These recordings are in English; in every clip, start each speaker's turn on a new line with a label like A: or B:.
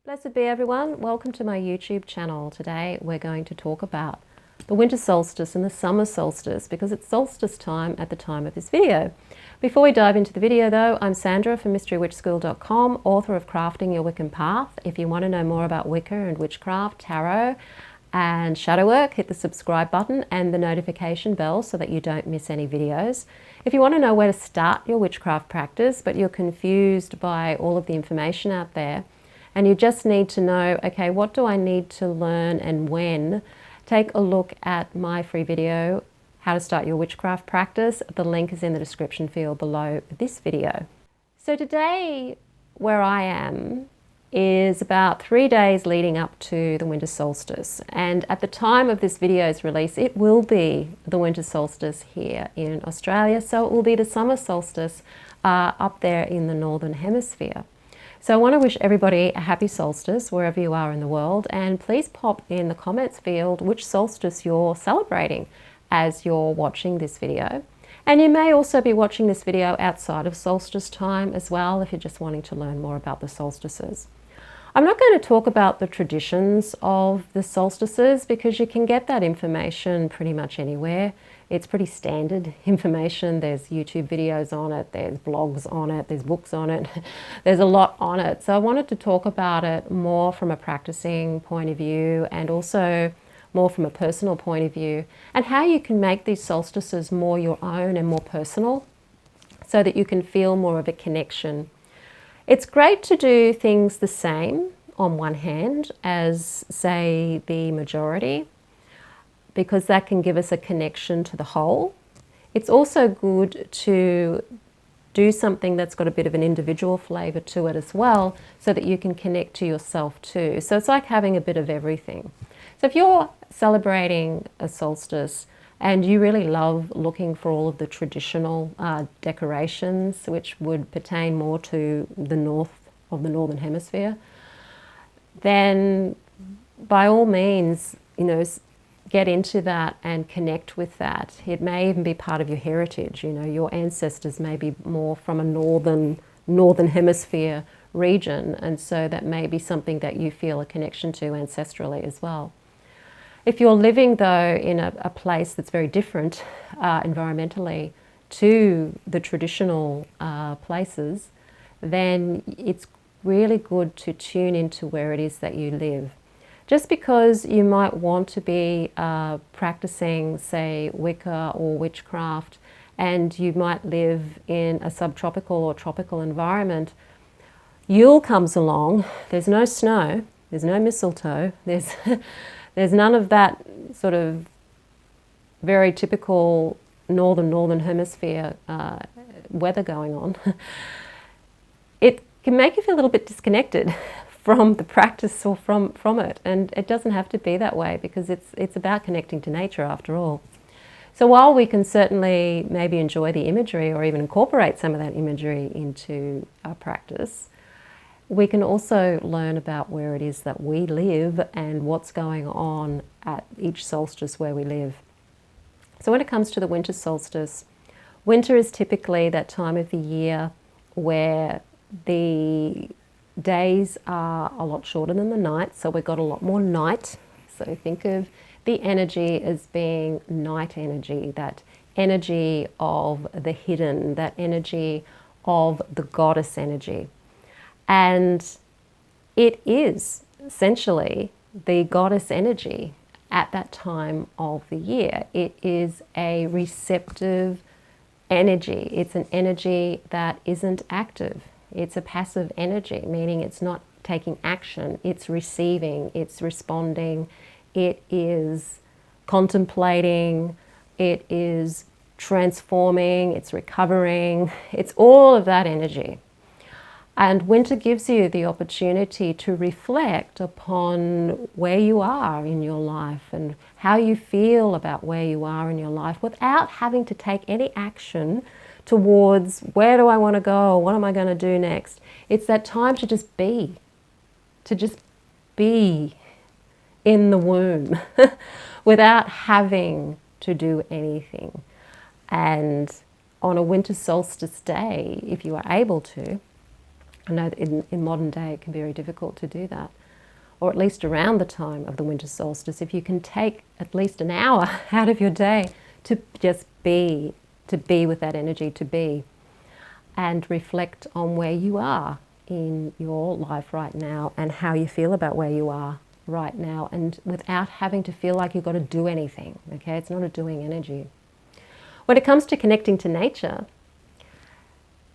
A: Blessed be everyone, welcome to my YouTube channel. Today we're going to talk about the winter solstice and the summer solstice because it's solstice time at the time of this video. Before we dive into the video though, I'm Sandra from mysterywitchschool.com, author of Crafting Your Wiccan Path. If you want to know more about Wicca and witchcraft, tarot and shadow work, hit the subscribe button and the notification bell so that you don't miss any videos. If you want to know where to start your witchcraft practice but you're confused by all of the information out there, and you just need to know, okay, what do I need to learn and when? Take a look at my free video, How to Start Your Witchcraft Practice. The link is in the description field below this video. So today, where I am, is about 3 days leading up to the winter solstice. And at the time of this video's release, it will be the winter solstice here in Australia. So it will be the summer solstice up there in the Northern Hemisphere. So I want to wish everybody a happy solstice wherever you are in the world, and please pop in the comments field which solstice you're celebrating as you're watching this video. And you may also be watching this video outside of solstice time as well if you're just wanting to learn more about the solstices. I'm not going to talk about the traditions of the solstices because you can get that information pretty much anywhere. It's pretty standard information. There's YouTube videos on it, there's blogs on it, there's books on it, there's a lot on it. So I wanted to talk about it more from a practicing point of view and also more from a personal point of view, and how you can make these solstices more your own and more personal so that you can feel more of a connection. It's great to do things the same on one hand as, say, the majority, because that can give us a connection to the whole. It's also good to do something that's got a bit of an individual flavour to it as well, so that you can connect to yourself too. So it's like having a bit of everything. So if you're celebrating a solstice and you really love looking for all of the traditional decorations, which would pertain more to the north of the Northern Hemisphere, then by all means, get into that and connect with that. It may even be part of your heritage. Your ancestors may be more from a northern hemisphere region, and so that may be something that you feel a connection to ancestrally as well. If you're living though in a place that's very different environmentally to the traditional places, then it's really good to tune into where it is that you live. Just because you might want to be practicing, say, Wicca or witchcraft, and you might live in a subtropical or tropical environment, Yule comes along, there's no snow, there's no mistletoe, there's none of that sort of very typical northern hemisphere weather going on. It can make you feel a little bit disconnected from the practice or from it, and it doesn't have to be that way because it's about connecting to nature after all. So while we can certainly maybe enjoy the imagery or even incorporate some of that imagery into our practice, we can also learn about where it is that we live and what's going on at each solstice where we live. So when it comes to the winter solstice, winter is typically that time of the year where the days are a lot shorter than the nights, so we've got a lot more night. So think of the energy as being night energy, that energy of the hidden, that energy of the goddess energy. And it is essentially the goddess energy at that time of the year. It is a receptive energy. It's an energy that isn't active. It's a passive energy, meaning it's not taking action, it's receiving, it's responding, it is contemplating, it is transforming, it's recovering, it's all of that energy. And winter gives you the opportunity to reflect upon where you are in your life and how you feel about where you are in your life without having to take any action towards where do I want to go, what am I going to do next. It's that time to just be in the womb without having to do anything. And on a winter solstice day, if you are able to, I know that in modern day it can be very difficult to do that, or at least around the time of the winter solstice. If you can take at least an hour out of your day to just be, with that energy, to be, and reflect on where you are in your life right now and how you feel about where you are right now, and without having to feel like you've got to do anything, okay? It's not a doing energy. When it comes to connecting to nature,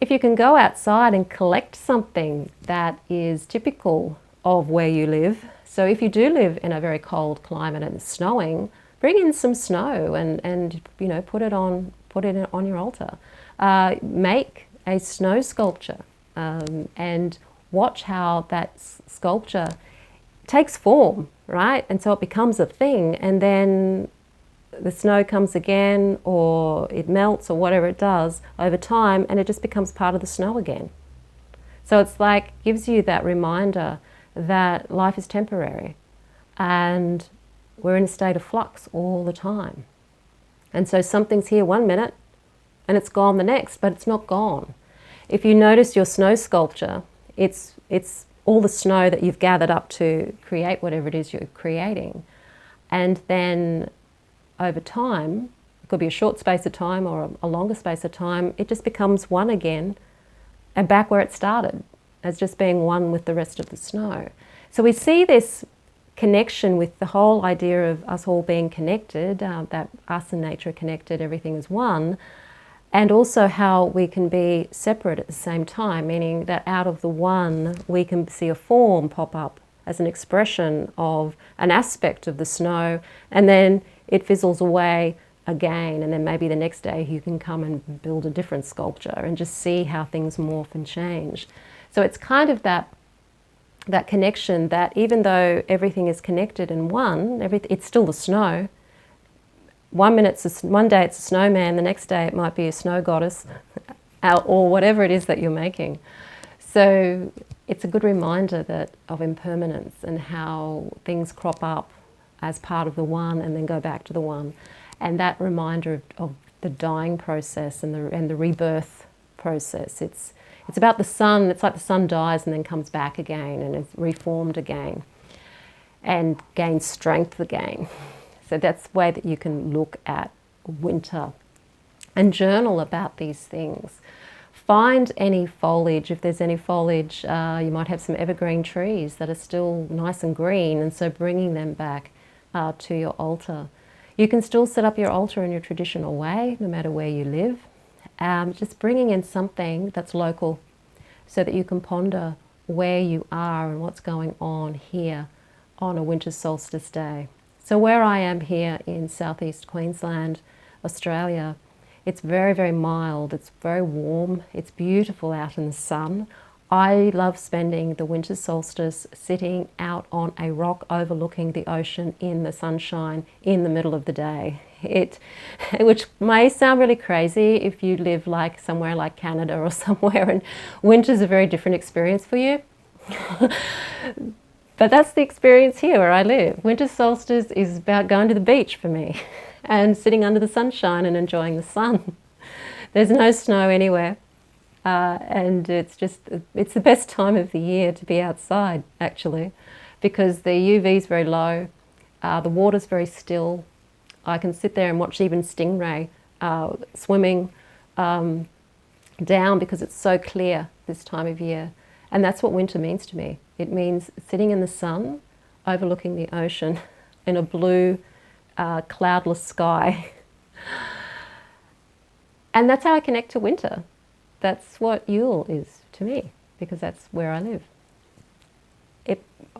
A: if you can go outside and collect something that is typical of where you live. So if you do live in a very cold climate and it's snowing, bring in some snow and you know, put it on your altar. Make a snow sculpture and watch how that sculpture takes form, right? And so it becomes a thing, and then the snow comes again, or it melts, or whatever it does over time, and it just becomes part of the snow again. So it's like, gives you that reminder that life is temporary and we're in a state of flux all the time. And so something's here one minute and it's gone the next, but it's not gone. If you notice your snow sculpture, it's all the snow that you've gathered up to create whatever it is you're creating. And then over time, it could be a short space of time or a longer space of time, it just becomes one again and back where it started, as just being one with the rest of the snow. So we see this connection with the whole idea of us all being connected, that us and nature are connected, everything is one, and also how we can be separate at the same time, meaning that out of the one we can see a form pop up as an expression of an aspect of the snow, and then it fizzles away again, and then maybe the next day you can come and build a different sculpture and just see how things morph and change. So it's kind of that connection that even though everything is connected in one, it's still the snow. One day it's a snowman, the next day it might be a snow goddess, or whatever it is that you're making. So it's a good reminder of impermanence and how things crop up as part of the one and then go back to the one. And that reminder of the dying process and the rebirth process. It's about the sun. It's like the sun dies and then comes back again and is reformed again and gains strength again. So that's the way that you can look at winter and journal about these things. Find any foliage. If there's any foliage, you might have some evergreen trees that are still nice and green, and so bringing them back to your altar. You can still set up your altar in your traditional way, no matter where you live. Just bringing in something that's local so that you can ponder where you are and what's going on here on a winter solstice day. So where I am here in southeast Queensland, Australia, it's very, very mild, it's very warm, it's beautiful out in the sun. I love spending the winter solstice sitting out on a rock overlooking the ocean in the sunshine in the middle of the day. Which may sound really crazy if you live like somewhere like Canada or somewhere, and winter's a very different experience for you. But that's the experience here where I live. Winter solstice is about going to the beach for me and sitting under the sunshine and enjoying the sun. There's no snow anywhere. And it's the best time of the year to be outside, actually, because the UV is very low, the water's very still. I can sit there and watch even stingray swimming down because it's so clear this time of year. And that's what winter means to me. It means sitting in the sun, overlooking the ocean in a blue, cloudless sky. And that's how I connect to winter. That's what Yule is to me, because that's where I live.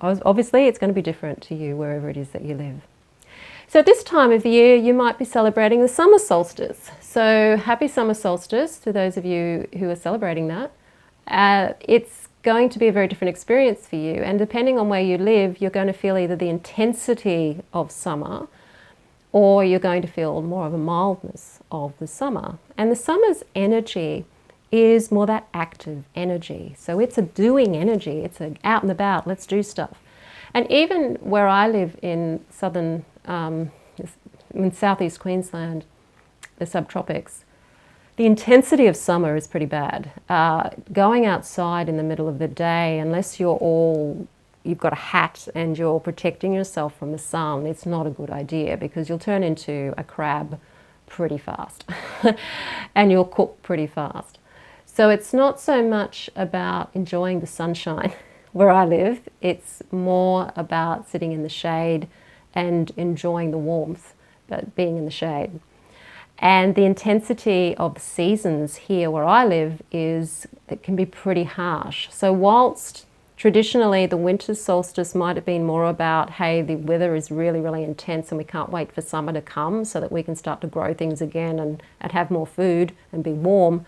A: Obviously, it's going to be different to you wherever it is that you live. So at this time of the year, you might be celebrating the summer solstice. So happy summer solstice to those of you who are celebrating that. It's going to be a very different experience for you. And depending on where you live, you're going to feel either the intensity of summer, or you're going to feel more of a mildness of the summer. And the summer's energy is more that active energy. So it's a doing energy. It's a out and about, let's do stuff. And even where I live in in southeast Queensland, the subtropics, The intensity of summer is pretty bad. Going outside in the middle of the day, unless you've got a hat and you're protecting yourself from the sun, it's not a good idea, because you'll turn into a crab pretty fast and you'll cook pretty fast. So it's not so much about enjoying the sunshine where I live, it's more about sitting in the shade and enjoying the warmth, but being in the shade. And the intensity of the seasons here where I live it can be pretty harsh. So whilst traditionally the winter solstice might have been more about, hey, the weather is really, really intense and we can't wait for summer to come so that we can start to grow things again and have more food and be warm.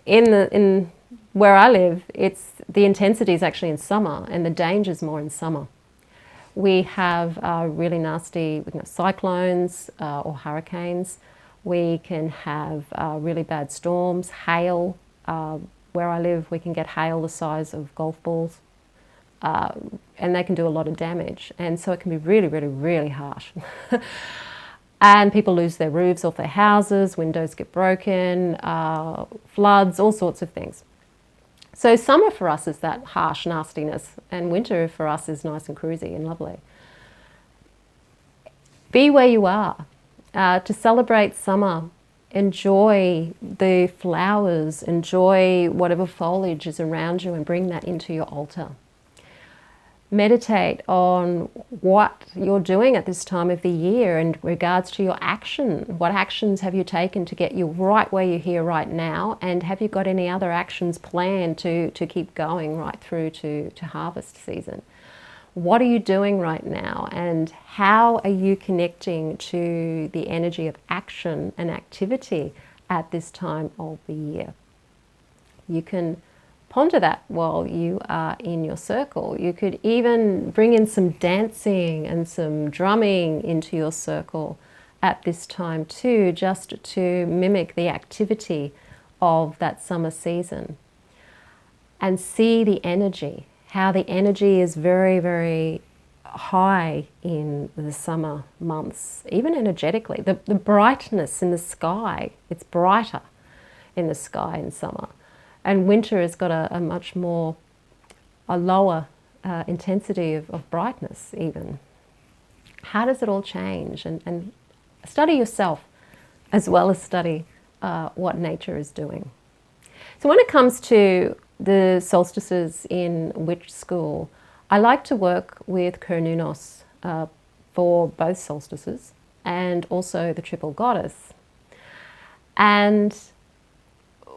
A: In where I live, the intensity is actually in summer, and the danger is more in summer. We have really nasty cyclones or hurricanes. We can have really bad storms, hail. Where I live, we can get hail the size of golf balls, and they can do a lot of damage. And so it can be really, really, really harsh. And people lose their roofs off their houses, windows get broken, floods, all sorts of things. So summer for us is that harsh nastiness, and winter for us is nice and cruisy and lovely. Be where you are. To celebrate summer, enjoy the flowers, enjoy whatever foliage is around you and bring that into your altar. Meditate on what you're doing at this time of the year in regards to your action. What actions have you taken to get you right where you're here right now? And have you got any other actions planned to keep going right through to harvest season? What are you doing right now? And how are you connecting to the energy of action and activity at this time of the year? You can ponder that while you are in your circle. You could even bring in some dancing and some drumming into your circle at this time too, just to mimic the activity of that summer season. And see the energy, how the energy is very, very high in the summer months, even energetically. The brightness in the sky, it's brighter in the sky in summer. And winter has got a lower intensity of brightness even. How does it all change? And study yourself as well as study what nature is doing. So when it comes to the solstices in witch school, I like to work with Kernunos for both solstices and also the triple goddess. And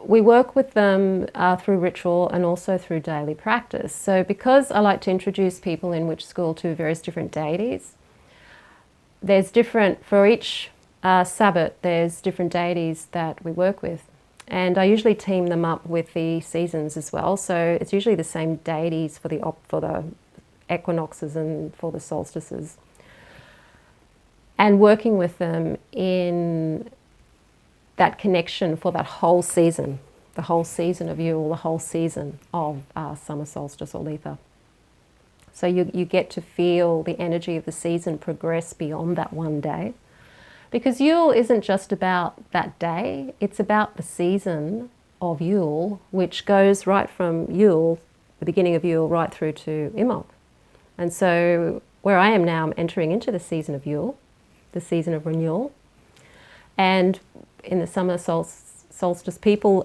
A: we work with them through ritual and also through daily practice. So because I like to introduce people in witch school to various different deities, there's different, for each Sabbat, there's different deities that we work with. And I usually team them up with the seasons as well. So it's usually the same deities for the equinoxes and for the solstices. And working with them in that connection for that whole season, the whole season of Yule, the whole season of summer solstice or Letha. So you get to feel the energy of the season progress beyond that one day. Because Yule isn't just about that day, it's about the season of Yule, which goes right from Yule, the beginning of Yule, right through to Imbolc. And so where I am now, I'm entering into the season of Yule, the season of renewal. And in the summer solstice people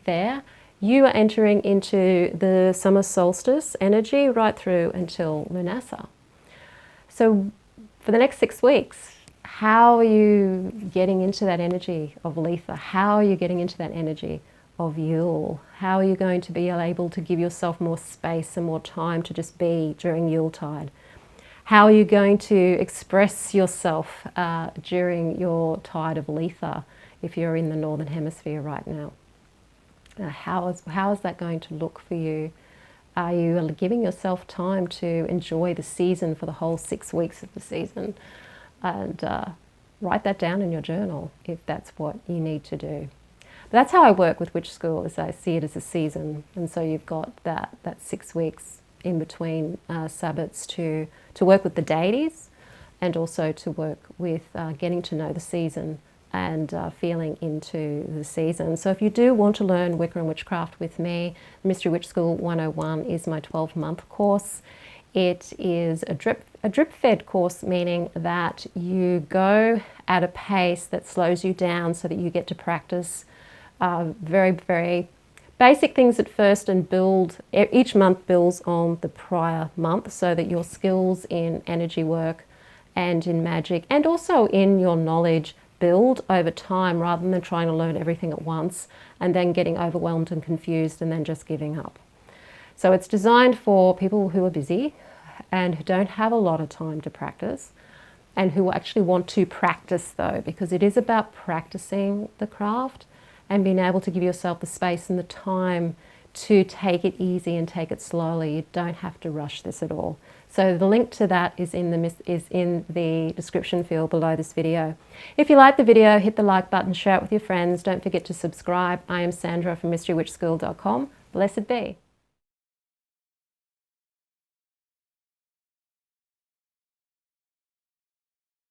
A: there, you are entering into the summer solstice energy right through until Lunasa. So for the next 6 weeks, how are you getting into that energy of Letha? How are you getting into that energy of Yule? How are you going to be able to give yourself more space and more time to just be during Yuletide? How are you going to express yourself during your tide of Letha if you're in the Northern Hemisphere right now? How is that going to look for you? Are you giving yourself time to enjoy the season for the whole 6 weeks of the season? And write that down in your journal if that's what you need to do. But that's how I work with Witch School, is I see it as a season. And so you've got that 6 weeks in between Sabbats to work with the deities and also to work with getting to know the season and feeling into the season. So if you do want to learn Wicca and Witchcraft with me, Mystery Witch School 101 is my 12-month course. It is a drip-fed course, meaning that you go at a pace that slows you down so that you get to practice very, very basic things at first and build. Each month builds on the prior month so that your skills in energy work and in magic and also in your knowledge build over time, rather than trying to learn everything at once and then getting overwhelmed and confused and then just giving up. So it's designed for people who are busy and who don't have a lot of time to practice, and who actually want to practice though, because it is about practicing the craft and being able to give yourself the space and the time to take it easy and take it slowly. You don't have to rush this at all. So the link to that is in the description field below this video. If you like the video, hit the like button, share it with your friends. Don't forget to subscribe. I am Sandra from mysterywitchschool.com. Blessed be.